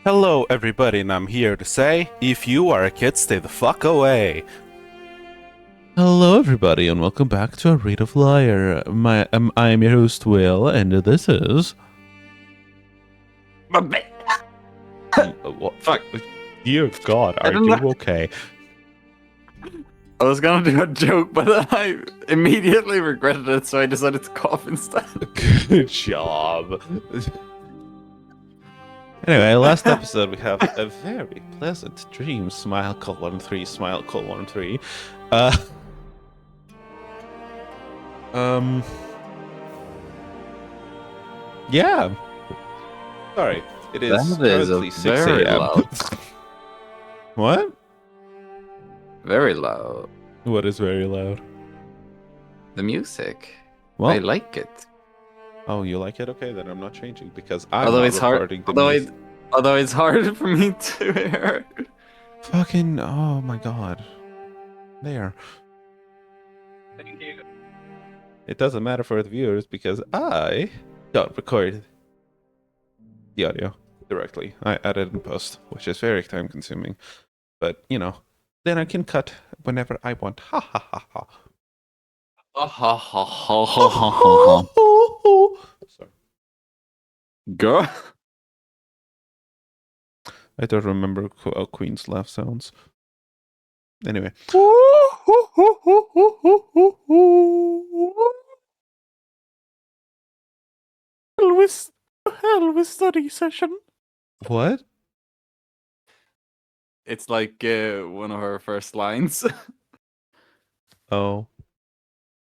Hello, everybody, and I'm here to say, if you are a kid, stay the fuck away. Hello, everybody, and welcome back to a Reed of Lyre. I am your host, Will, and this is. What? Fuck. Dear God, I are don't you know. okay? I was gonna do a joke, but then I immediately regretted it, so I decided to cough instead. Good job. Anyway, last episode we have a very pleasant dream. Smile colon 3, smile colon 3. Uh. Um. Yeah. Sorry, it is That is currently a 6 very a.m. loud. What? Very loud. What is very loud? The music. Well, I like it. oh, you like it? Okay, then I'm not changing because I'm Although not it's hard. recording the Although music. it's hard for me to hear. Fucking, oh my god. There. Thank you. It doesn't matter for the viewers because I don't record the audio directly. I edit and post, which is very time consuming. But, you know, then I can cut whenever I want. Ha ha ha ha. Ha ha ha ha ha ha ha. Sorry. Go. I don't remember how Queen's laugh sounds. Anyway. Hell with study session. What? It's like one of her first lines. Oh.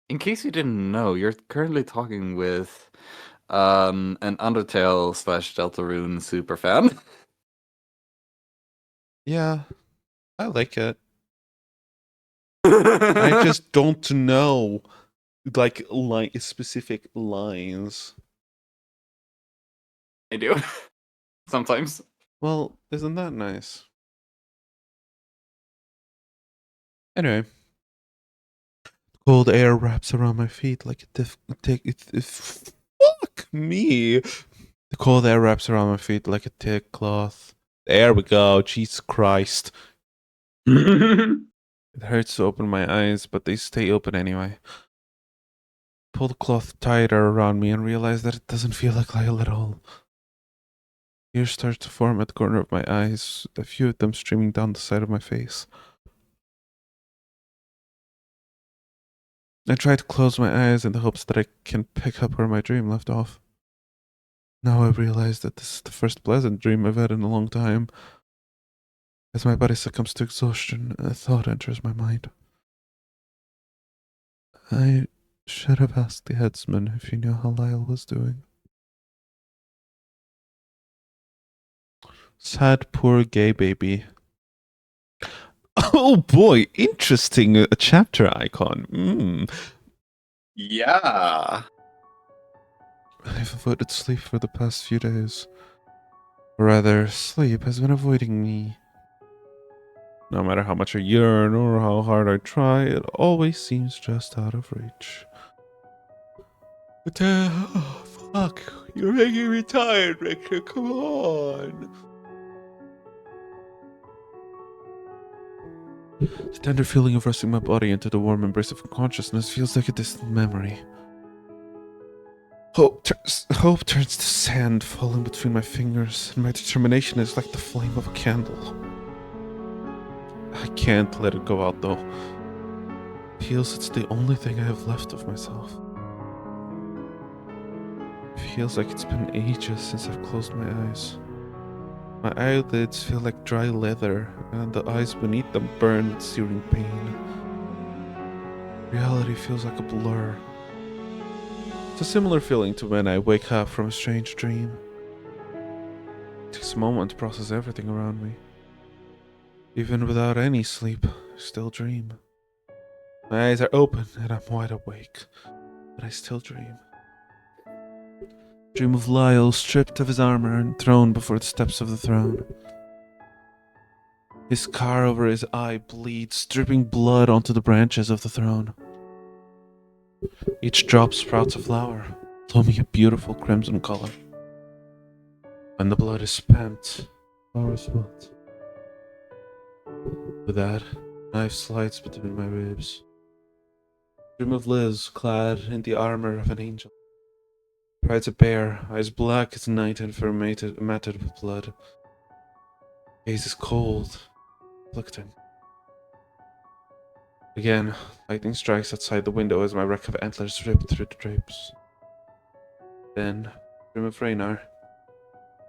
In case you didn't know, you're currently talking with an Undertale slash Deltarune super fan. Yeah, I like it. I just don't know, like specific lines. I do. Sometimes. Well, isn't that nice? Anyway, cold air wraps around my feet like a fuck me. The cold air wraps around my feet like a thick cloth. There we go. Jesus Christ. It hurts to open my eyes, but they stay open anyway. Pull the cloth tighter around me and realize that it doesn't feel like light at all. Tears start to form at the corner of my eyes, a few of them streaming down the side of my face. I try to close my eyes in the hopes that I can pick up where my dream left off. Now I realize that this is the first pleasant dream I've had in a long time. As my body succumbs to exhaustion, a thought enters my mind. I should have asked the headsman if he knew how Lyle was doing. Sad, poor gay baby. Oh boy, interesting chapter icon. Yeah. I've avoided sleep for the past few days. Or rather, sleep has been avoiding me. No matter how much I yearn or how hard I try, it always seems just out of reach. But, oh, fuck. You're making me tired, Richter. Come on. The tender feeling of resting my body into the warm embrace of consciousness feels like a distant memory. Hope turns to sand falling between my fingers, and my determination is like the flame of a candle. I can't let it go out though. It feels it's the only thing I have left of myself. It feels like it's been ages since I've closed my eyes. My eyelids feel like dry leather, and the eyes beneath them burn with searing pain. Reality feels like a blur. It's a similar feeling to when I wake up from a strange dream. It takes a moment to process everything around me. Even without any sleep, I still dream. My eyes are open and I'm wide awake, but I still dream. Dream of Lyle stripped of his armor and thrown before the steps of the throne. His scar over his eye bleeds, dripping blood onto the branches of the throne. Each drop sprouts a flower, blooming a beautiful crimson color. When the blood is spent, Our spot. With that, knife slides between my ribs. Dream of Liz, clad in the armor of an angel. Rides a bear, eyes black as night and fur matted with blood. Gaze is cold, afflicting. Again, lightning strikes outside the window as my wreck of antlers rip through the drapes. Then, Dream of Raynar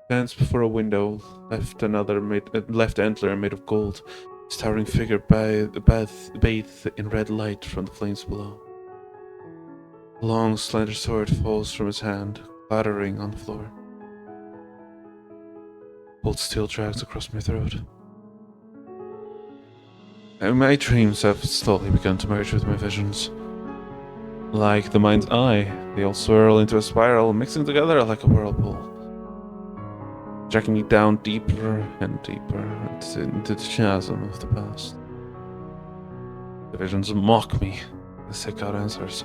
stands before a window, left antler made of gold, his towering figure bathed in red light from the flames below. A long, slender sword falls from his hand, clattering on the floor. Cold steel drags across my throat. And my dreams have slowly begun to merge with my visions. Like the mind's eye, they all swirl into a spiral, mixing together like a whirlpool, dragging me down deeper and deeper into the chasm of the past. The visions mock me, they seek out answers.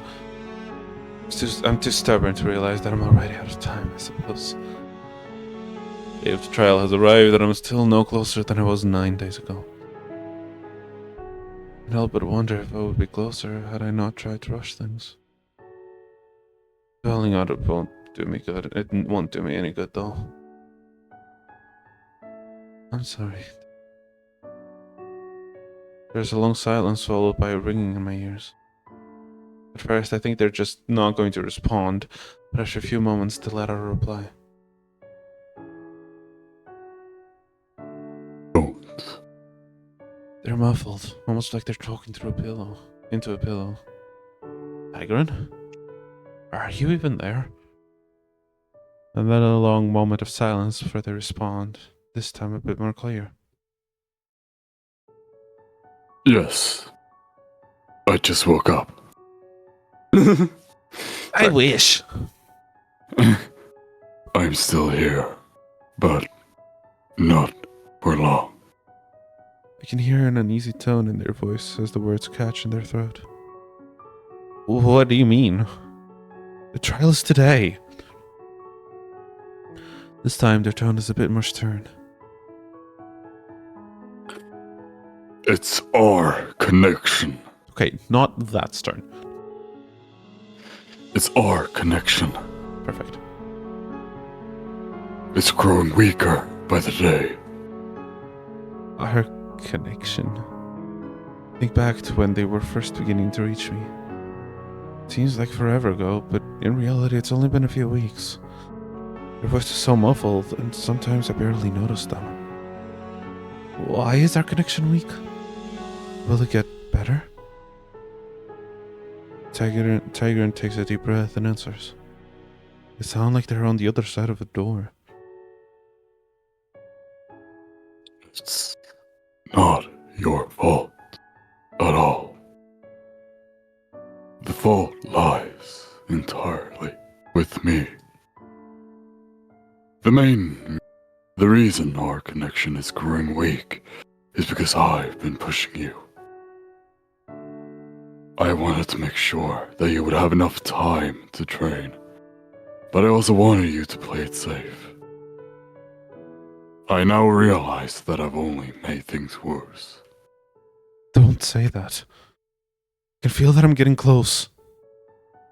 I'm too stubborn to realize that I'm already out of time, I suppose. The day of the trial has arrived, and I'm still no closer than I was 9 days ago. I can't help but wonder if I would be closer had I not tried to rush things. Dwelling on it won't do me good. It won't do me any good, though. I'm sorry. There's a long silence followed by a ringing in my ears. At first, I think they're just not going to respond, but after a few moments, they let out a reply. Don't. They're muffled, almost like they're talking through a pillow. Into a pillow. Tigran? Are you even there? And then a long moment of silence before they respond, this time a bit more clear. Yes. I just woke up. I wish! I'm still here, but not for long. I can hear an uneasy tone in their voice as the words catch in their throat. What do you mean? The trial is today. This time their tone is a bit more stern. It's our connection. Okay, not that stern. It's our connection. Perfect. It's growing weaker by the day. Our connection. Think back to when they were first beginning to reach me. Seems like forever ago, but in reality it's only been a few weeks. Their voice is so muffled, and sometimes I barely notice them. Why is our connection weak? Will it get better? Tigran takes a deep breath and answers. They sound like they're on the other side of the door. It's not your fault at all. The fault lies entirely with me. The reason our connection is growing weak is because I've been pushing you. I wanted to make sure that you would have enough time to train, but I also wanted you to play it safe. I now realize that I've only made things worse. Don't say that. I can feel that I'm getting close.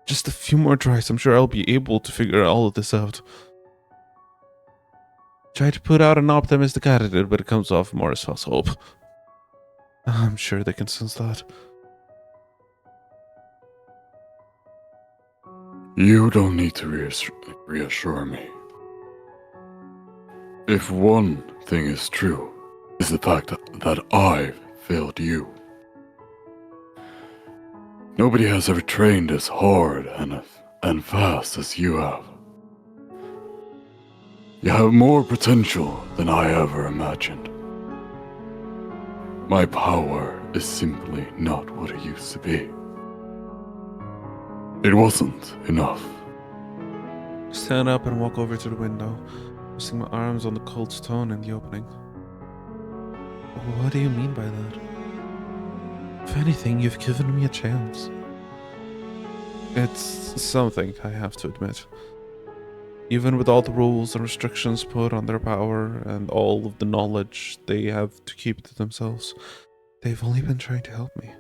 Just a few more tries, I'm sure I'll be able to figure all of this out. Try to put out an optimistic attitude, but it comes off more as false hope. I'm sure they can sense that. You don't need to reassure me. If one thing is true, it's the fact that I've failed you. Nobody has ever trained as hard and fast as you have. You have more potential than I ever imagined. My power is simply not what it used to be. It wasn't enough. Stand up and walk over to the window, resting my arms on the cold stone in the opening. What do you mean by that? If anything, you've given me a chance. It's something, I have to admit. Even with all the rules and restrictions put on their power and all of the knowledge they have to keep to themselves, they've only been trying to help me.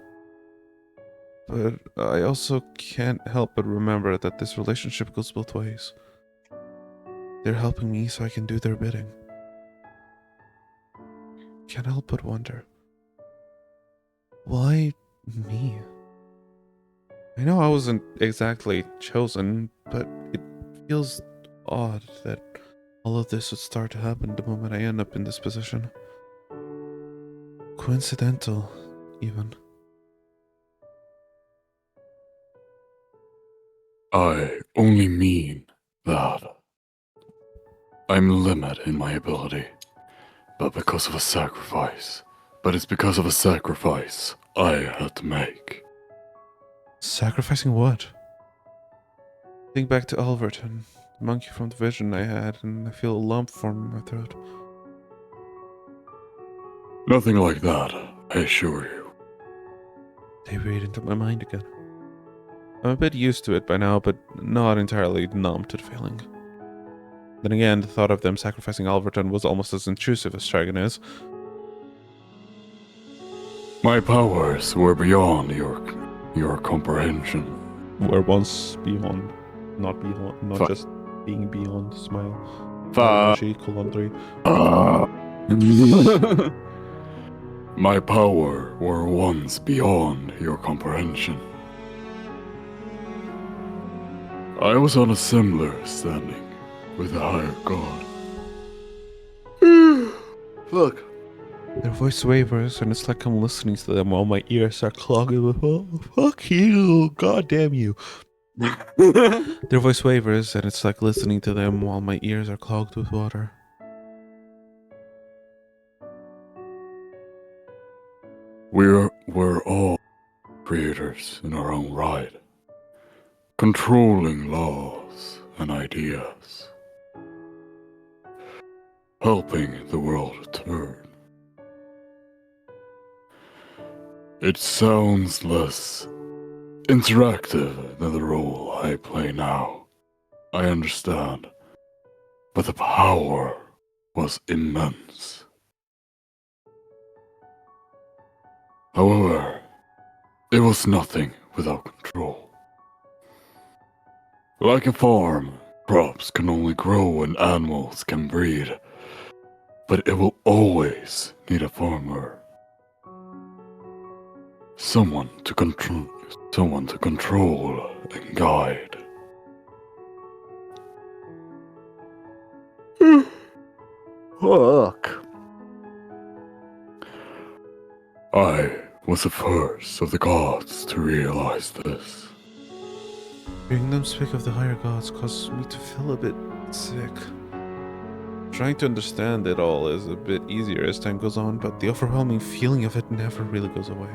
But I also can't help but remember that this relationship goes both ways. They're helping me so I can do their bidding. Can't help but wonder, why me? I know I wasn't exactly chosen, but it feels odd that all of this would start to happen the moment I end up in this position. Coincidental, even. I only mean that I'm limited in my ability, but because of a sacrifice. But it's because of a sacrifice I had to make. Sacrificing what? Think back to Alverton, the monkey from the vision I had, and I feel a lump form in my throat. Nothing like that, I assure you. They read into my mind again. I'm a bit used to it by now, but not entirely numb to the feeling. Then again, the thought of them sacrificing Alverton was almost as intrusive as Dragon is. My powers were beyond your comprehension. Were once beyond, not Fuck. just being beyond. Smile. Fuck. She, colon 3. My power were once beyond your comprehension. I was on a similar standing with the higher god. Fuck. Their voice wavers, and it's like I'm listening to them while my ears are clogging with, oh, fuck you, god damn you. Their voice wavers, and it's like listening to them while my ears are clogged with water. We're all creators in our own right, controlling laws and ideas, helping the world turn. It sounds less interactive than the role I play now. I understand, but the power was immense. However, it was nothing without control. Like a farm, crops can only grow and animals can breed, but it will always need a farmer. Someone to control and guide. Fuck. I was the first of the gods to realize this. Hearing them speak of the higher gods causes me to feel a bit sick. Trying to understand it all is a bit easier as time goes on, but the overwhelming feeling of it never really goes away.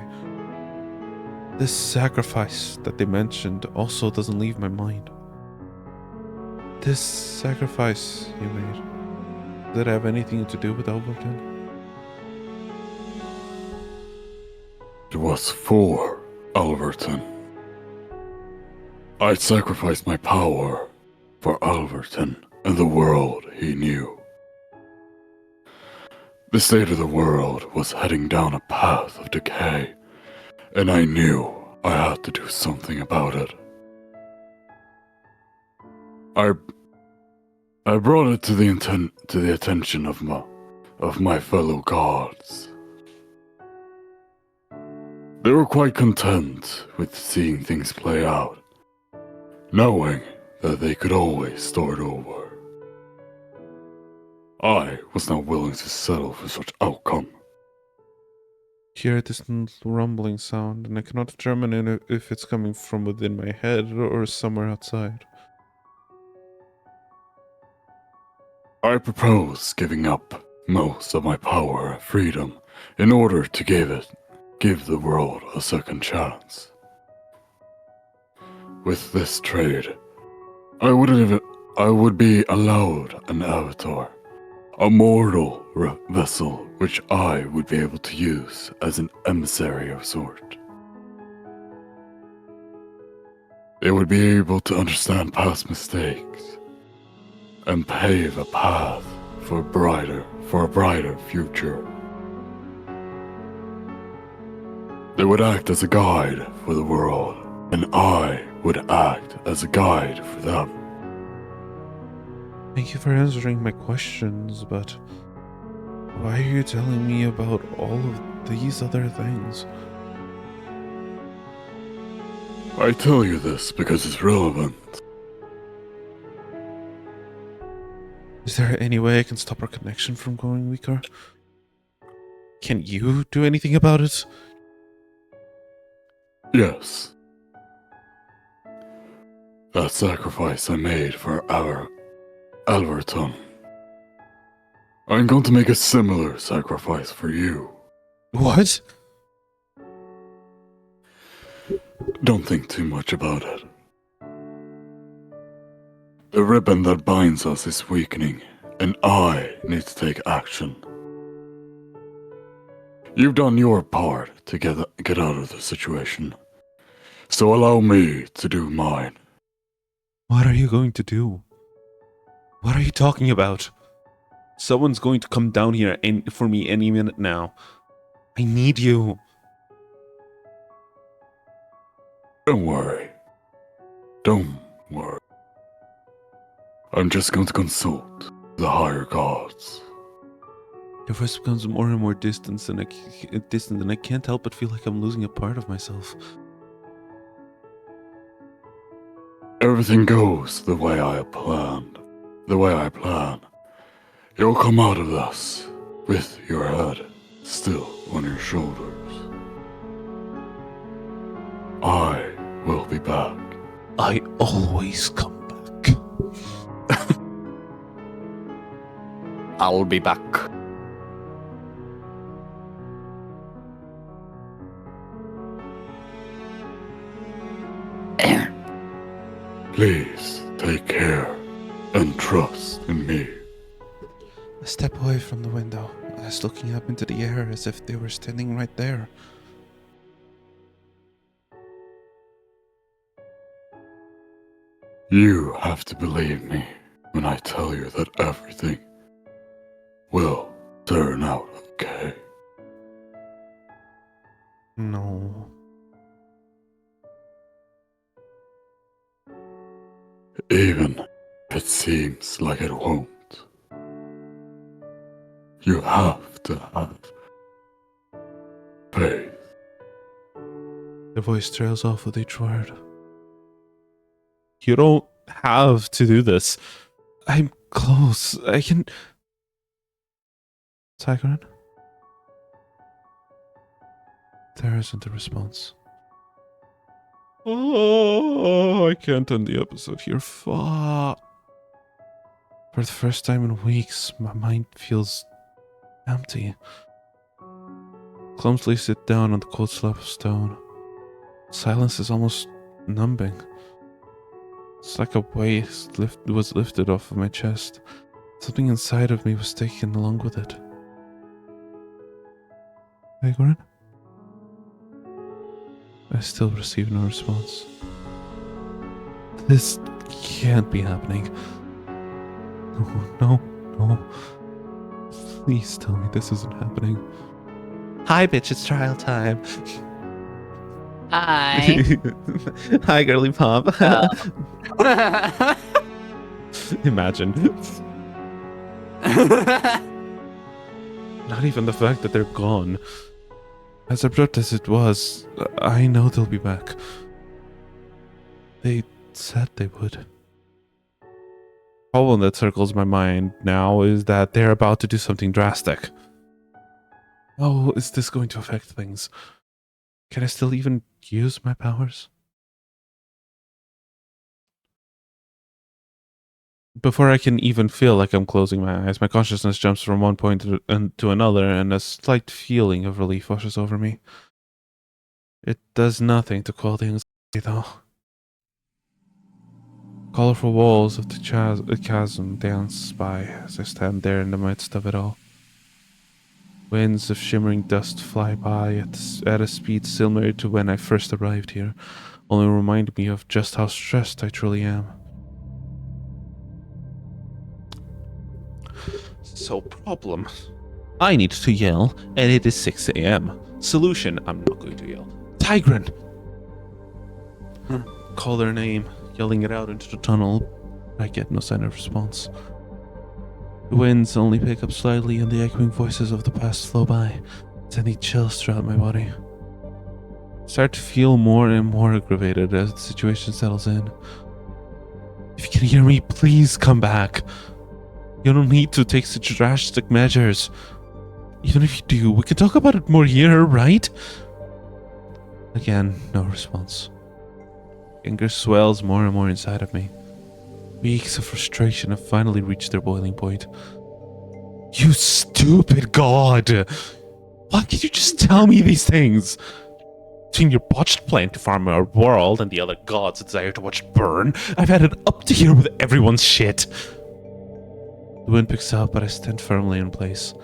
This sacrifice that they mentioned also doesn't leave my mind. This sacrifice you made, did it have anything to do with Alberton? It was for Alverton. I sacrificed my power for Alverton and the world he knew. The state of the world was heading down a path of decay, and I knew I had to do something about it. I brought it to the attention of my fellow gods. They were quite content with seeing things play out, knowing that they could always start over. I was not willing to settle for such outcome. Hear a distant rumbling sound, and I cannot determine if it's coming from within my head or somewhere outside. I propose giving up most of my power and freedom in order to give the world a second chance. With this trade, I would be allowed an avatar, a mortal vessel which I would be able to use as an emissary of sort. They would be able to understand past mistakes, and pave a path for a brighter future. They would act as a guide for the world, and I would act as a guide for them. Thank you for answering my questions, but why are you telling me about all of these other things? I tell you this because it's relevant. Is there any way I can stop our connection from growing weaker? Can you do anything about it? Yes. That sacrifice I made for our Alverton. I'm going to make a similar sacrifice for you. What? Don't think too much about it. The ribbon that binds us is weakening, and I need to take action. You've done your part to get out of the situation, so allow me to do mine. What are you going to do? What are you talking about? Someone's going to come down here for me any minute now. I need you. Don't worry. Don't worry. I'm just going to consult the higher gods. Your voice becomes more and more distant, and I can't help but feel like I'm losing a part of myself. Everything goes the way I planned. The way I plan. You'll come out of this with your head still on your shoulders. I will be back. I always come back. I'll be back. Please take care and trust in me. I step away from the window, as looking up into the air as if they were standing right there. You have to believe me when I tell you that everything will turn out okay. No. Even if it seems like it won't. You have to have faith. The voice trails off with each word. You don't have to do this. I'm close. I can... Tigerin? There isn't a response. Oh, I can't end the episode here. Fuck. For the first time in weeks, my mind feels empty. Clumsily sit down on the cold slab of stone. Silence is almost numbing. It's like a weight was lifted off of my chest. Something inside of me was taken along with it. Tigerin? I still receive no response. This can't be happening. No. Please tell me this isn't happening. Hi, bitch, it's trial time. Hi. Hi, girly pop. Oh. Imagine. Not even the fact that they're gone. As abrupt as it was, I know they'll be back. They said they would. Problem that circles my mind now is that they're about to do something drastic. How is this going to affect things? Can I still even use my powers? Before I can even feel like I'm closing my eyes, my consciousness jumps from one point to another, and a slight feeling of relief washes over me. It does nothing to quell the anxiety, though. Colorful walls of the chasm dance by as I stand there in the midst of it all. Winds of shimmering dust fly by at a speed similar to when I first arrived here, only remind me of just how stressed I truly am. So problem. I need to yell, and it is 6 a.m. Solution, I'm not going to yell. Tigran! Call their name, yelling it out into the tunnel. I get no sign of response. The winds only pick up slightly, and the echoing voices of the past flow by, sending chills throughout my body. I start to feel more and more aggravated as the situation settles in. If you can hear me, please come back. You don't need to take such drastic measures. Even if you do, we can talk about it more here, right? Again, no response. Anger swells more and more inside of me. Weeks of frustration have finally reached their boiling point. You stupid god! Why can't you just tell me these things? Between your botched plan to farm our world and the other gods' desire to watch burn, I've had it up to here with everyone's shit. The wind picks up, but I stand firmly in place.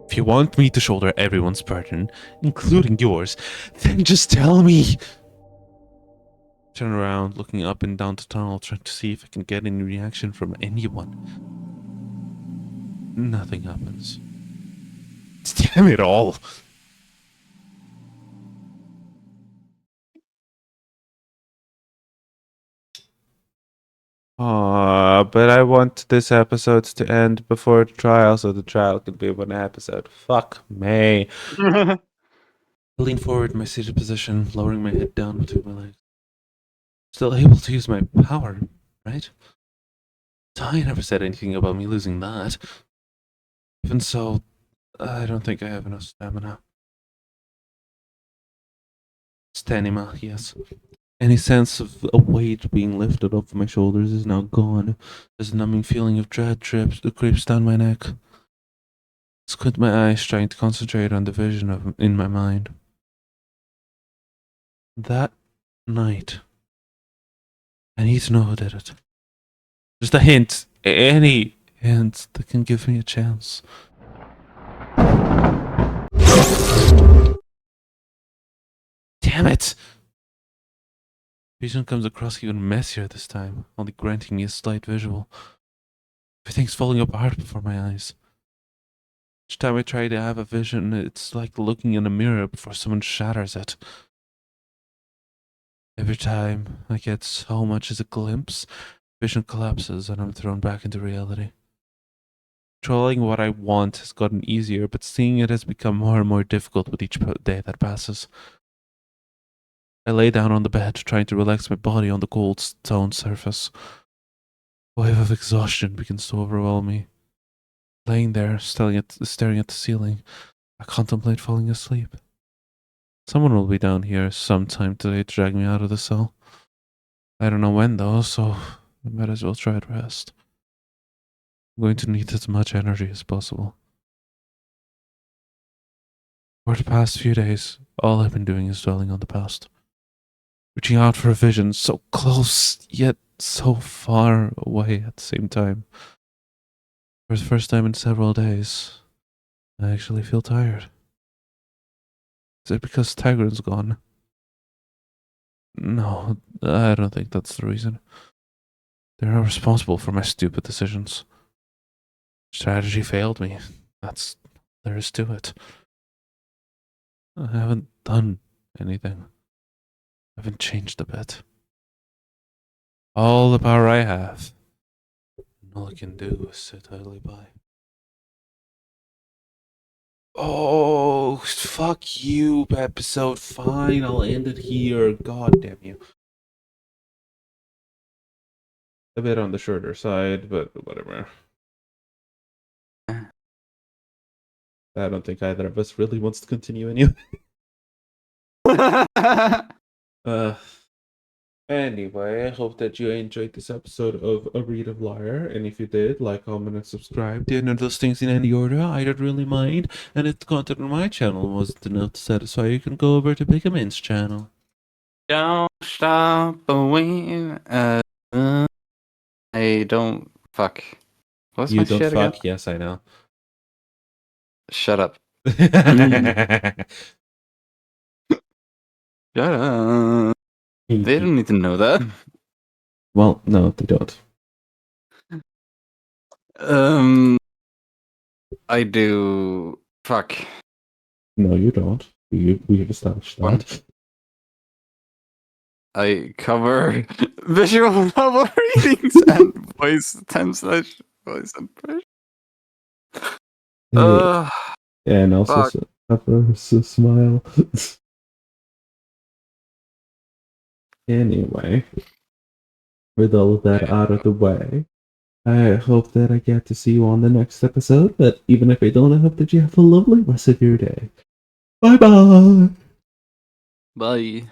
If you want me to shoulder everyone's burden, including yours, then just tell me. Turn around, looking up and down the tunnel, trying to see if I can get any reaction from anyone. Nothing happens. Damn it all! But I want this episode to end before the trial, so the trial can be one episode. Fuck me. I lean forward in my seated position, lowering my head down between my legs. Still able to use my power, right? I never said anything about me losing that. Even so, I don't think I have enough stamina. Stamina, yes. Any sense of a weight being lifted off my shoulders is now gone, as a numbing feeling of dread creeps down my neck. Squint my eyes, trying to concentrate on the vision of in my mind. That night, I need to know who did it. Just a hint, any hint that can give me a chance. Damn it! Vision comes across even messier this time, only granting me a slight visual. Everything's falling apart before my eyes. Each time I try to have a vision, it's like looking in a mirror before someone shatters it. Every time I get so much as a glimpse, vision collapses and I'm thrown back into reality. Controlling what I want has gotten easier, but seeing it has become more and more difficult with each day that passes. I lay down on the bed, trying to relax my body on the cold stone surface. A wave of exhaustion begins to overwhelm me. Laying there, staring at the ceiling, I contemplate falling asleep. Someone will be down here sometime today to drag me out of the cell. I don't know when though, so I might as well try to rest. I'm going to need as much energy as possible. For the past few days, all I've been doing is dwelling on the past. Reaching out for a vision so close, yet so far away at the same time. For the first time in several days, I actually feel tired. Is it because Tigran's gone? No, I don't think that's the reason. They're not responsible for my stupid decisions. Strategy failed me. That's there is to it. I haven't done anything. I haven't changed a bit. All the power I have, and all I can do is sit idly by. Oh, fuck you, episode. Fine, I'll end it here. God damn you. A bit on the shorter side, but whatever. I don't think either of us really wants to continue anyway. Anyway, I hope that you enjoyed this episode of A Reed of Lyre, and if you did, like, comment, and subscribe. Do any of those things in any order, I don't really mind. And if the content on my channel wasn't enough to satisfy you, can go over to Pikamain's channel. Don't stop believing. I don't fuck. What's You my don't shit fuck? again? Yes, I know. Shut up. Shut up. They don't need to know that. Well, no, they don't. I do. Fuck. No, you don't. We have established One. that. I cover visual novel readings and voice voice impression. Yeah, and also Fuck. smile. Anyway, with all of that out of the way, I hope that I get to see you on the next episode. But even if I don't, I hope that you have a lovely rest of your day. Bye bye. Bye.